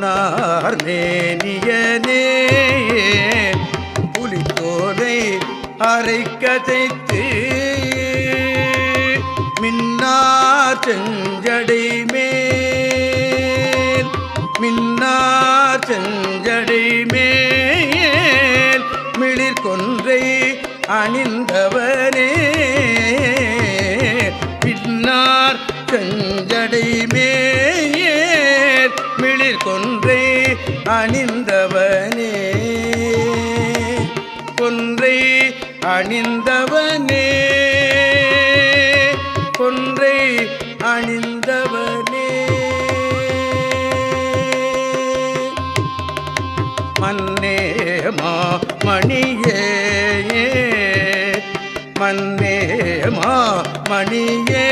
பொன்னார் மேனியனே புலித்தோலை அரைக்கதைத்து மின்னார் செஞ்சடை மேல் மின்னார் செஞ்சடை மேல் மிளிர் கொன்றை அணிந்தவனே மின்னார் செஞ்சடை மேல் மிளிர் கொன்றை அணிந்தவனே கொன்றை அணிந்தவனே கொன்றை அணிந்தவனே மன்னே மாமணியே மன்னே மாமணியே